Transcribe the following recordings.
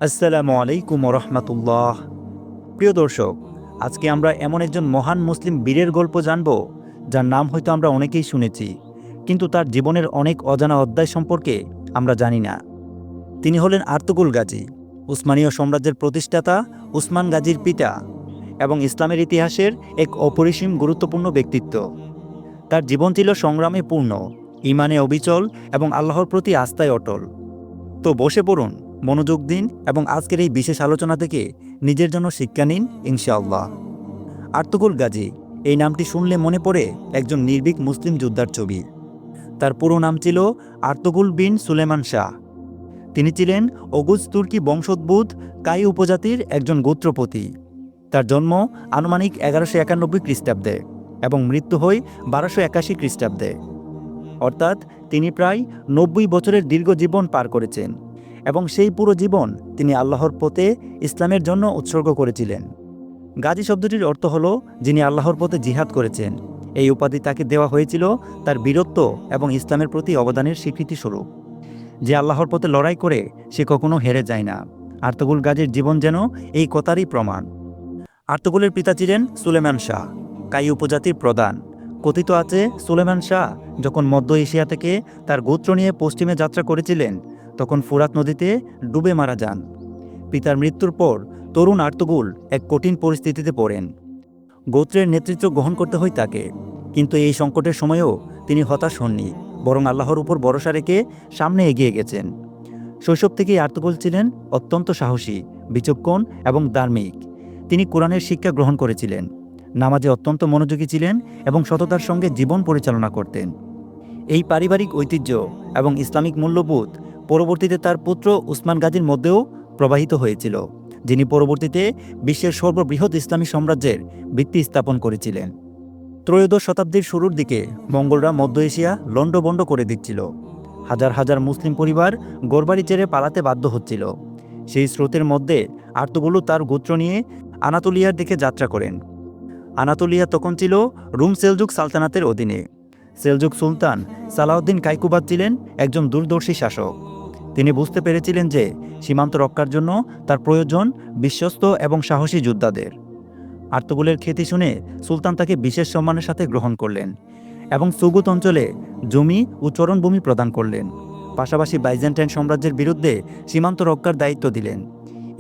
আসসালামু আলাইকুম রহমতুল্লাহ। প্রিয় দর্শক, আজকে আমরা এমন একজন মহান মুসলিম বীরের গল্প জানব যার নাম হয়তো আমরা অনেকেই শুনেছি, কিন্তু তার জীবনের অনেক অজানা অধ্যায় সম্পর্কে আমরা জানি না। তিনি হলেন আর্তুগুল গাজী, উসমানীয় সাম্রাজ্যের প্রতিষ্ঠাতা, উসমান গাজীর পিতা এবং ইসলামের ইতিহাসের এক অপরিসীম গুরুত্বপূর্ণ ব্যক্তিত্ব। তার জীবন ছিল সংগ্রামে পূর্ণ, ঈমানে অবিচল এবং আল্লাহর প্রতি আস্থায় অটল। তো বসে পড়ুন, মনোযোগ দিন এবং আজকের এই বিশেষ আলোচনা থেকে নিজের জন্য শিক্ষা নিন ইনশাআল্লাহ। আর্তুগুল গাজী, এই নামটি শুনলে মনে পড়ে একজন নির্ভীক মুসলিম যোদ্ধার ছবি। তার পুরো নাম ছিল আর্তুগুল বিন সুলেমান শাহ। তিনি ছিলেন ওগুজ তুর্কি বংশোদ্ভূত কাই উপজাতির একজন গোত্রপতি। তার জন্ম আনুমানিক 1191 খ্রিস্টাব্দে এবং মৃত্যু হয় 1281 খ্রিস্টাব্দে। অর্থাৎ তিনি প্রায় 90 বছরের দীর্ঘ জীবন পার করেছেন এবং সেই পুরো জীবন তিনি আল্লাহর পথে ইসলামের জন্য উৎসর্গ করেছিলেন। গাজী শব্দটির অর্থ হল যিনি আল্লাহর পথে জিহাদ করেছেন। এই উপাধি তাকে দেওয়া হয়েছিল তার বীরত্ব এবং ইসলামের প্রতি অবদানের স্বীকৃতিস্বরূপ। যে আল্লাহর পথে লড়াই করে সে কখনো হেরে যায় না। আর্তুগুল গাজীর জীবন যেন এই কথারই প্রমাণ। আর্তুগুলের পিতা ছিলেন সুলেমান শাহ, কাই উপজাতির প্রধান। কথিত আছে সুলেমান শাহ যখন মধ্য এশিয়া থেকে তার গোত্র নিয়ে পশ্চিমে যাত্রা করেছিলেন তখন ফুরাত নদীতে ডুবে মারা যান। পিতার মৃত্যুর পর তরুণ আর্তুগুল এক কঠিন পরিস্থিতিতে পড়েন। গোত্রের নেতৃত্ব গ্রহণ করতে হয় তাকে, কিন্তু এই সংকটের সময়েও তিনি হতাশ হননি, বরং আল্লাহর উপর ভরসা রেখে সামনে এগিয়ে গেছেন। শৈশব থেকেই আর্তুগুল ছিলেন অত্যন্ত সাহসী, বিচক্ষণ এবং ধার্মিক। তিনি কোরআনের শিক্ষা গ্রহণ করেছিলেন, নামাজে অত্যন্ত মনোযোগী ছিলেন এবং সততার সঙ্গে জীবন পরিচালনা করতেন। এই পারিবারিক ঐতিহ্য এবং ইসলামিক মূল্যবোধ পরবর্তীতে তার পুত্র উসমান গাজীর মধ্যেও প্রবাহিত হয়েছিল, যিনি পরবর্তীতে বিশ্বের সর্ববৃহৎ ইসলামী সাম্রাজ্যের ভিত্তি স্থাপন করেছিলেন। ত্রয়োদশ শতাব্দীর শুরুর দিকে মঙ্গলরা মধ্য এশিয়া লণ্ডভণ্ড করে দিচ্ছিল। হাজার হাজার মুসলিম পরিবার ঘরবাড়ি ছেড়ে পালাতে বাধ্য হচ্ছিল। সেই স্রোতের মধ্যে আর্তুগুল তার গোত্র নিয়ে আনাতোলিয়ার দিকে যাত্রা করেন। আনাতোলিয়া তখন ছিল রুম সেলজুক সালতানাতের অধীনে। সেলজুক সুলতান সালাউদ্দিন কাইকুবাদ ছিলেন একজন দূরদর্শী শাসক। তিনি বুঝতে পেরেছিলেন যে সীমান্ত রক্ষার জন্য তার প্রয়োজন বিশ্বস্ত এবং সাহসী যোদ্ধাদের। আর্তুগুলের খ্যাতি শুনে সুলতান তাকে বিশেষ সম্মানের সাথে গ্রহণ করলেন এবং সুগুত অঞ্চলে জমি ও চরণভূমি প্রদান করলেন। পাশাপাশি বাইজেন্টাইন সাম্রাজ্যের বিরুদ্ধে সীমান্ত রক্ষার দায়িত্ব দিলেন।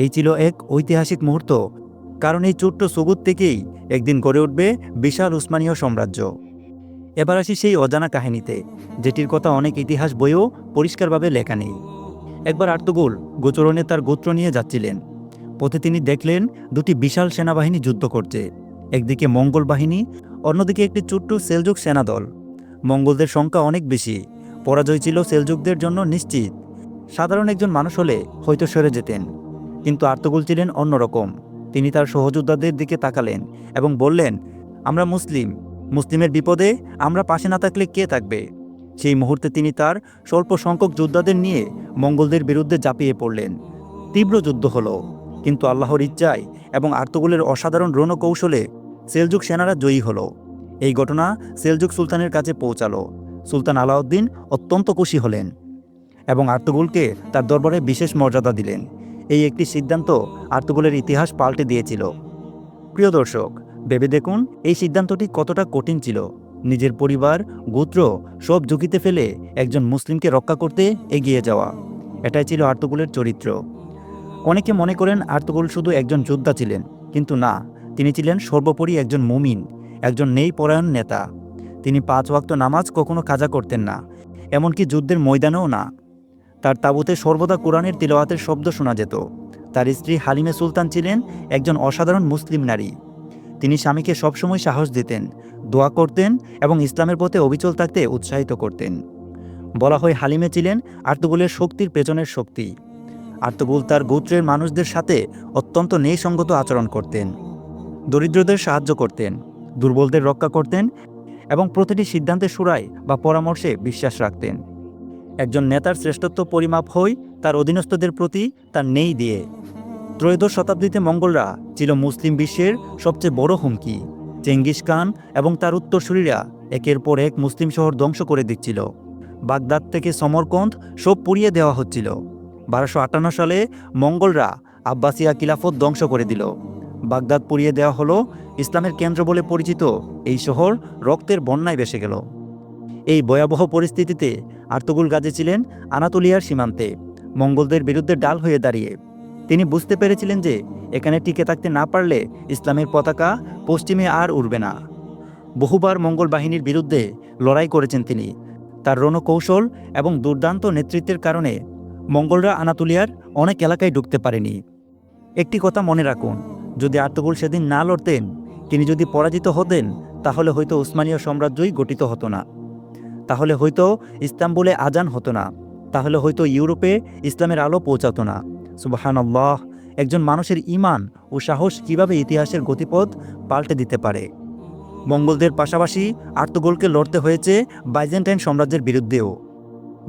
এই ছিল এক ঐতিহাসিক মুহূর্ত, কারণ এই ছোট্ট সুগুত থেকেই একদিন গড়ে উঠবে বিশাল উসমানীয় সাম্রাজ্য। এবার আসি সেই অজানা কাহিনীতে, যেটির কথা অনেক ইতিহাস বইও পরিষ্কারভাবে লেখা নেই। একবার আর্তুগুল গোচরণে তার গোত্র নিয়ে যাচ্ছিলেন। পথে তিনি দেখলেন দুটি বিশাল সেনাবাহিনী যুদ্ধ করছে। একদিকে মঙ্গল বাহিনী, অন্যদিকে একটি ছোট্ট সেলজুক সেনাদল। মঙ্গলদের সংখ্যা অনেক বেশি, পরাজয় ছিল সেলজুকদের জন্য নিশ্চিত। সাধারণ একজন মানুষ হলে হয়তো সরে যেতেন, কিন্তু আর্তুগুল ছিলেন অন্যরকম। তিনি তার সহযোদ্ধাদের দিকে তাকালেন এবং বললেন, আমরা মুসলিম, মুসলিমের বিপদে আমরা পাশে না থাকলে কে থাকবে? সেই মুহূর্তে তিনি তার স্বল্প সংখ্যক যোদ্ধাদের নিয়ে মঙ্গলদের বিরুদ্ধে ঝাঁপিয়ে পড়লেন। তীব্র যুদ্ধ হলো, কিন্তু আল্লাহর ইচ্ছায় এবং আর্তুগুলের অসাধারণ রণকৌশলে সেলজুক সেনারা জয়ী হলো। এই ঘটনা সেলজুক সুলতানের কাছে পৌঁছালো। সুলতান আলাউদ্দিন অত্যন্ত খুশি হলেন এবং আর্তুগুলকে তার দরবারে বিশেষ মর্যাদা দিলেন। এই একটি সিদ্ধান্ত আর্তুগুলের ইতিহাস পাল্টে দিয়েছিল। প্রিয় দর্শক, ভেবে দেখুন এই সিদ্ধান্তটি কতটা কঠিন ছিল। নিজের পরিবার, গোত্র সব ঝুঁকিতে ফেলে একজন মুসলিমকে রক্ষা করতে এগিয়ে যাওয়া, এটাই ছিল আর্তুগুলের চরিত্র। অনেকে মনে করেন আর্তুগুল শুধু একজন যোদ্ধা ছিলেন, কিন্তু না, তিনি ছিলেন সর্বোপরি একজন মুমিন, একজন ন্যায়পরায়ণ নেতা। তিনি 5 ওয়াক্ত নামাজ কখনো কাজা করতেন না, এমনকি যুদ্ধের ময়দানেও না। তার তাঁবুতে সর্বদা কোরআনের তিলাওয়াতের শব্দ শোনা যেত। তার স্ত্রী হালিমে সুলতান ছিলেন একজন অসাধারণ মুসলিম নারী। তিনি স্বামীকে সবসময় সাহস দিতেন, দোয়া করতেন এবং ইসলামের পথে অবিচল থাকতে উৎসাহিত করতেন। বলা হয় হালিমে ছিলেন আর্তুগুলের শক্তির পেছনের শক্তি। আর্তুগুল তার গোত্রের মানুষদের সাথে অত্যন্ত ন্যায়সঙ্গত আচরণ করতেন। দরিদ্রদের সাহায্য করতেন, দুর্বলদের রক্ষা করতেন এবং প্রতিটি সিদ্ধান্তের সুরায় বা পরামর্শে বিশ্বাস রাখতেন। একজন নেতার শ্রেষ্ঠত্ব পরিমাপ হয় তার অধীনস্থদের প্রতি তার ন্যায় দিয়ে। ত্রয়োদশ শতাব্দীতে মঙ্গলরা ছিল মুসলিম বিশ্বের সবচেয়ে বড় হুমকি। চেঙ্গিস খান এবং তার উত্তরসূরিরা একের পর এক মুসলিম শহর ধ্বংস করে দিচ্ছিল। বাগদাদ থেকে সমরকন্দ সব পুড়িয়ে দেওয়া হচ্ছিল। 1258 সালে মঙ্গলরা আব্বাসিয়া খিলাফত ধ্বংস করে দিল। বাগদাদ পুড়িয়ে দেওয়া হলো। ইসলামের কেন্দ্র বলে পরিচিত এই শহর রক্তের বন্যায় ভেসে গেল। এই ভয়াবহ পরিস্থিতিতে আর্তুগুল গাজী ছিলেন আনাতোলিয়ার সীমান্তে, মঙ্গলদের বিরুদ্ধে ডাল হয়ে দাঁড়িয়ে। তিনি বুঝতে পেরেছিলেন যে এখানে টিকে থাকতে না পারলে ইসলামের পতাকা পশ্চিমে আর উড়বে না। বহুবার মঙ্গল বাহিনীর বিরুদ্ধে লড়াই করেছেন তিনি। তার রণকৌশল এবং দুর্দান্ত নেতৃত্বের কারণে মঙ্গলরা আনাতোলিয়ার অনেক এলাকায় ঢুকতে পারেনি। একটি কথা মনে রাখুন, যদি আর্তুগুল সেদিন না লড়তেন, তিনি যদি পরাজিত হতেন, তাহলে হয়তো উসমানীয় সাম্রাজ্যই গঠিত হতো না, তাহলে হয়তো ইস্তাম্বুলে আজান হতো না, তাহলে হয়তো ইউরোপে ইসলামের আলো পৌঁছাতো না। সুবহানাল্লাহ! একজন মানুষের ঈমান ও সাহস কিভাবে ইতিহাসের গতিপথ পাল্টে দিতে পারে। মঙ্গলদের পাশাপাশি আর্তুগোলকে লড়তে হয়েছে বাইজেন্টাইন সাম্রাজ্যের বিরুদ্ধেও।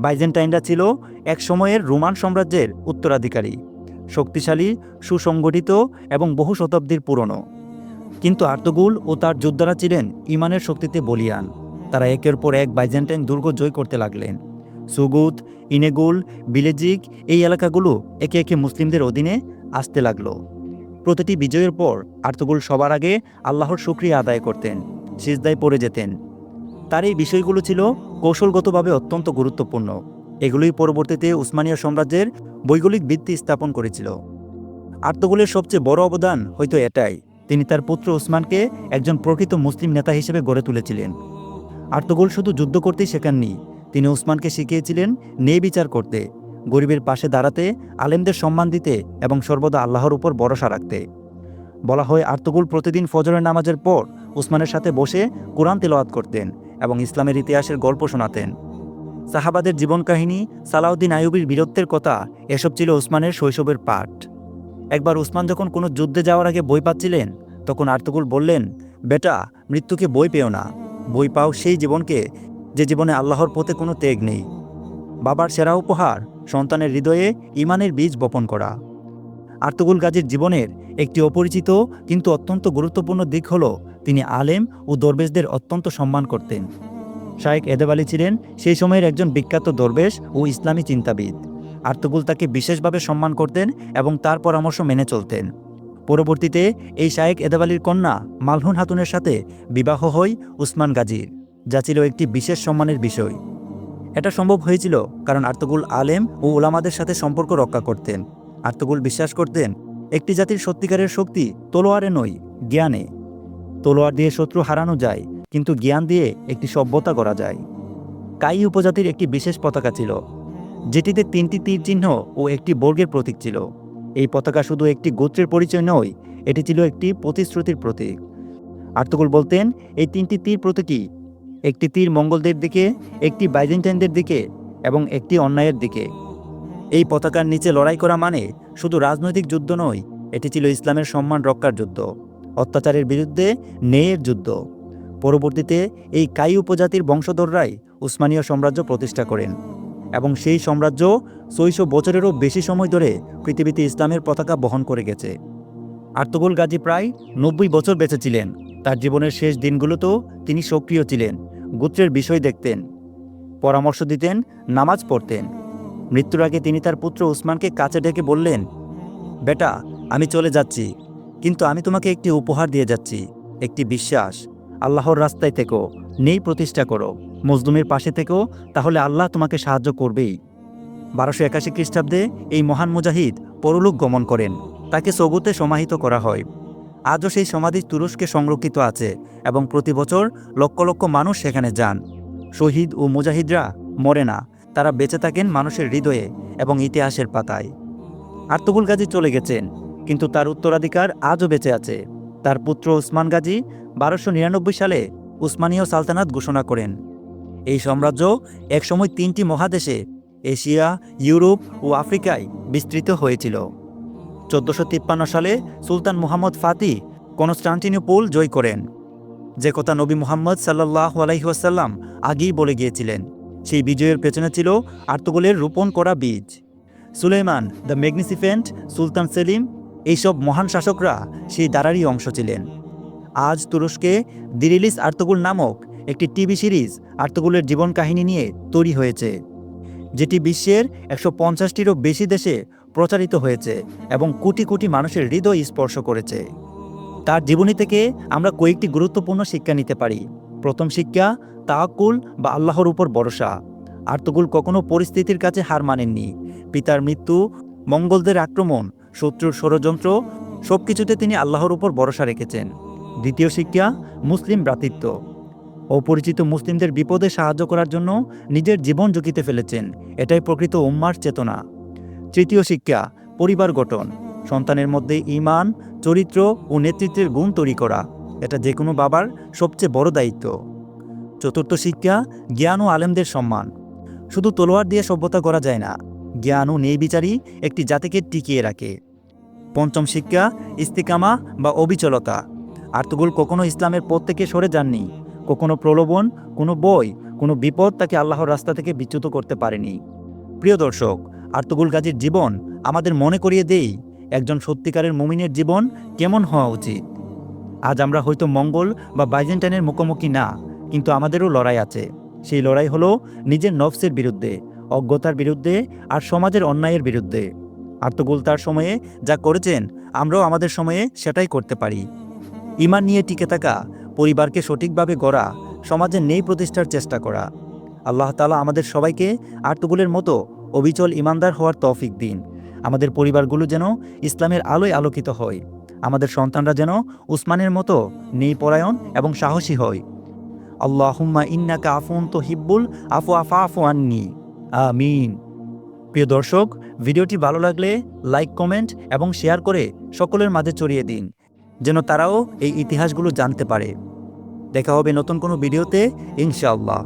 বাইজেন্টাইনরা ছিল এক সময়ের রোমান সাম্রাজ্যের উত্তরাধিকারী, শক্তিশালী, সুসংগঠিত এবং বহু শতাব্দীর পুরনো। কিন্তু আর্তুগুল ও তার যোদ্ধারা ছিলেন ঈমানের শক্তিতে বলীয়ান। তারা একের পর এক বাইজেন্টাইন দুর্গ জয় করতে লাগলেন। সুগুত, ইনেগুল, বিলেজিক এই এলাকাগুলো একে একে মুসলিমদের অধীনে আসতে লাগলো। প্রতিটি বিজয়ের পর আর্তুগুল সবার আগে আল্লাহর শুকরিয়া আদায় করতেন, সিজদায় পড়ে যেতেন। তার এই বিষয়গুলো ছিল কৌশলগতভাবে অত্যন্ত গুরুত্বপূর্ণ। এগুলোই পরবর্তীতে উসমানীয় সাম্রাজ্যের ভৌগোলিক ভিত্তি স্থাপন করেছিল। আর্তুগুলের সবচেয়ে বড় অবদান হয়তো এটাই, তিনি তার পুত্র উসমানকে একজন প্রকৃত মুসলিম নেতা হিসেবে গড়ে তুলেছিলেন। আর্তুগুল শুধু যুদ্ধ করতেই শেখাননি, তিনি উসমানকে শিখিয়েছিলেন ন্যায় বিচার করতে, গরিবের পাশে দাঁড়াতে, আলেমদের সম্মান দিতে এবং সর্বদা আল্লাহর উপর ভরসা রাখতে। বলা হয় আর্তুগুল প্রতিদিন ফজরের নামাজের পর উসমানের সাথে বসে কোরআন তিলাওয়াত করতেন এবং ইসলামের ইতিহাসের গল্প শোনাতেন। সাহাবাদের জীবন কাহিনী, সালাউদ্দিন আইয়ুবীর বীরত্বের কথা, এসব ছিল উসমানের শৈশবের পাঠ। একবার উসমান যখন কোনো যুদ্ধে যাওয়ার আগে বই পাচ্ছিলেন, তখন আর্তুগুল বললেন, বেটা, মৃত্যুকে বই পেও না, বই পাও সেই জীবনকে যে জীবনে আল্লাহর পথে কোনো ত্যাগ নেই। বাবার সেরা উপহার সন্তানের হৃদয়ে ঈমানের বীজ বপন করা। আর্তুগুল গাজীর জীবনের একটি অপরিচিত কিন্তু অত্যন্ত গুরুত্বপূর্ণ দিক হল তিনি আলেম ও দরবেশদের অত্যন্ত সম্মান করতেন। শায়েখ এদেব আলী ছিলেন সেই সময়ের একজন বিখ্যাত দরবেশ ও ইসলামী চিন্তাবিদ। আর্তুগুল তাকে বিশেষভাবে সম্মান করতেন এবং তার পরামর্শ মেনে চলতেন। পরবর্তীতে এই শায়েখ এদেব আলীর কন্যা মালহুন হাতুনের সাথে বিবাহ হয় উসমান গাজীর, যা ছিল একটি বিশেষ সম্মানের বিষয়। এটা সম্ভব হয়েছিল কারণ আর্তুগুল আলেম ও ওলামাদের সাথে সম্পর্ক রক্ষা করতেন। আর্তুগুল বিশ্বাস করতেন একটি জাতির সত্যিকারের শক্তি তলোয়ারে নয়, জ্ঞানে। তলোয়ার দিয়ে শত্রু হারানো যায়, কিন্তু জ্ঞান দিয়ে একটি সভ্যতা গড়া যায়। কাই উপজাতির একটি বিশেষ পতাকা ছিল, যেটিতে 3টি তীর চিহ্ন ও একটি বর্গের প্রতীক ছিল। এই পতাকা শুধু একটি গোত্রের পরিচয় নয়, এটি ছিল একটি প্রতিশ্রুতির প্রতীক। আর্তুগুল বলতেন এই 3টি তীর প্রতীকী, একটি তীর মঙ্গলদের দিকে, একটি বাইজেন্টাইনদের দিকে এবং একটি অন্যায়ের দিকে। এই পতাকার নিচে লড়াই করা মানে শুধু রাজনৈতিক যুদ্ধ নয়, এটি ছিল ইসলামের সম্মান রক্ষার যুদ্ধ, অত্যাচারের বিরুদ্ধে ন্যায়ের যুদ্ধ। পরবর্তীতে এই কাই উপজাতির বংশধররাই উসমানীয় সাম্রাজ্য প্রতিষ্ঠা করেন এবং সেই সাম্রাজ্য 600 বছরেরও বেশি সময় ধরে পৃথিবীতে ইসলামের পতাকা বহন করে গেছে। আর্তুগুল গাজী প্রায় 90 বছর বেঁচে ছিলেন। তার জীবনের শেষ দিনগুলোতেও তিনি সক্রিয় ছিলেন, গোত্রের বিষয় দেখতেন, পরামর্শ দিতেন, নামাজ পড়তেন। মৃত্যুর আগে তিনি তার পুত্র উসমানকে কাছে ডেকে বললেন, বেটা, আমি চলে যাচ্ছি, কিন্তু আমি তোমাকে একটি উপহার দিয়ে যাচ্ছি, একটি বিশ্বাস। আল্লাহর রাস্তায় থেকো, ন্যায় প্রতিষ্ঠা করো, মজলুমের পাশে থেকো, তাহলে আল্লাহ তোমাকে সাহায্য করবেই। 1281 খ্রিস্টাব্দে এই মহান মুজাহিদ পরলোক গমন করেন। তাকে সগুতে সমাহিত করা হয়। আজও সেই সমাধি তুরস্কে সংরক্ষিত আছে এবং প্রতি বছর লক্ষ লক্ষ মানুষ সেখানে যান। শহীদ ও মুজাহিদরা মরে না, তারা বেঁচে থাকেন মানুষের হৃদয়ে এবং ইতিহাসের পাতায়। আর্তুগুল গাজী চলে গেছেন, কিন্তু তার উত্তরাধিকার আজও বেঁচে আছে। তার পুত্র উসমান গাজী 1299 সালে উসমানীয় সালতানাত ঘোষণা করেন। এই সাম্রাজ্য একসময় 3টি মহাদেশে, এশিয়া, ইউরোপ ও আফ্রিকায় বিস্তৃত হয়েছিল। 1453 সালে সুলতান মুহাম্মদ ফাতিহ কনস্টান্টিনোপল জয় করেন, যে কথা নবী মুহাম্মদ সাল্লাল্লাহু আলাইহি ওয়াসাল্লাম আগেই বলে গিয়েছিলেন। সেই বিজয়ের পেছনে ছিল আর্তুগুলের রোপণ করা বীজ। সুলেইমান দ্য ম্যাগনিফিসেন্ট, সুলতান সেলিম, এইসব মহান শাসকরা সেই ধারারই অংশ ছিলেন। আজ তুরস্কে দিরিলিস আর্তুগুল নামক একটি টিভি সিরিজ আর্তুগুলের জীবন কাহিনী নিয়ে তৈরি হয়েছে। যেটি বিশ্বের 150টিরও বেশি দেশে প্রচারিত হয়েছে এবং কোটি কোটি মানুষের হৃদয় স্পর্শ করেছে। তার জীবনী থেকে আমরা কয়েকটি গুরুত্বপূর্ণ শিক্ষা নিতে পারি। প্রথম শিক্ষা, তাওয়াক্কুল বা আল্লাহর উপর ভরসা। আর্তুগুল কখনো পরিস্থিতির কাছে হার মানেননি। পিতার মৃত্যু, মঙ্গলদের আক্রমণ, শত্রুর ষড়যন্ত্র, সবকিছুতে তিনি আল্লাহর উপর ভরসা রেখেছেন। দ্বিতীয় শিক্ষা, মুসলিম ভ্রাতৃত্ব। অপরিচিত মুসলিমদের বিপদে সাহায্য করার জন্য নিজের জীবন ঝুঁকিতে ফেলেছেন। এটাই প্রকৃত উম্মার চেতনা। তৃতীয় শিক্ষা, পরিবার গঠন। সন্তানের মধ্যে ঈমান, চরিত্র ও নেতৃত্বের গুণ তৈরি করা। এটা যে কোনো বাবার সবচেয়ে বড় দায়িত্ব। চতুর্থ শিক্ষা, জ্ঞান ও আলেমদের সম্মান। শুধু তলোয়ার দিয়ে সভ্যতা করা যায় না, জ্ঞান ও ন্যায়বিচারই একটি জাতিকে টিকিয়ে রাখে। পঞ্চম শিক্ষা, ইস্তিকামা বা অবিচলতা। আর্তুগুল কখনো ইসলামের পথ থেকে সরে যাননি। কখনো প্রলোভন, কোনো বই, কোনো বিপদ তাকে আল্লাহর রাস্তা থেকে বিচ্যুত করতে পারেনি। প্রিয় দর্শক, আর্তুগুল গাজীর জীবন আমাদের মনে করিয়ে দেই একজন সত্যিকারের মুমিনের জীবন কেমন হওয়া উচিত। আজ আমরা হয়তো মঙ্গল বা বাইজেন্টাইনের মুখোমুখি না, কিন্তু আমাদেরও লড়াই আছে। সেই লড়াই হলো নিজের নফসের বিরুদ্ধে, অজ্ঞতার বিরুদ্ধে আর সমাজের অন্যায়ের বিরুদ্ধে। আর্তুগুল তার সময়ে যা করেছেন, আমরাও আমাদের সময়ে সেটাই করতে পারি। ঈমান নিয়ে টিকে থাকা, পরিবারকে সঠিকভাবে গড়া, সমাজের ন্যায় প্রতিষ্ঠার চেষ্টা করা। আল্লাহ তাআলা আমাদের সবাইকে আর্তুগুলের মতো অবিচল ঈমানদার হওয়ার তৌফিক দিন। আমাদের পরিবারগুলো যেন ইসলামের আলোয় আলোকিত হয়। আমাদের সন্তানরা যেন উসমানের মতো ন্যায়পরায়ণ এবং সাহসী হয়। আল্লাহুম্মা ইন্নাকা আফুন তুহিব্বুল আফওয়া ফাফু আন্নি। আমিন। প্রিয় দর্শক, ভিডিওটি ভালো লাগলে লাইক, কমেন্ট এবং শেয়ার করে সকলের মাঝে ছড়িয়ে দিন, যেন তারাও এই ইতিহাসগুলো জানতে পারে। দেখা হবে নতুন কোনো ভিডিওতে, ইনশাআল্লাহ।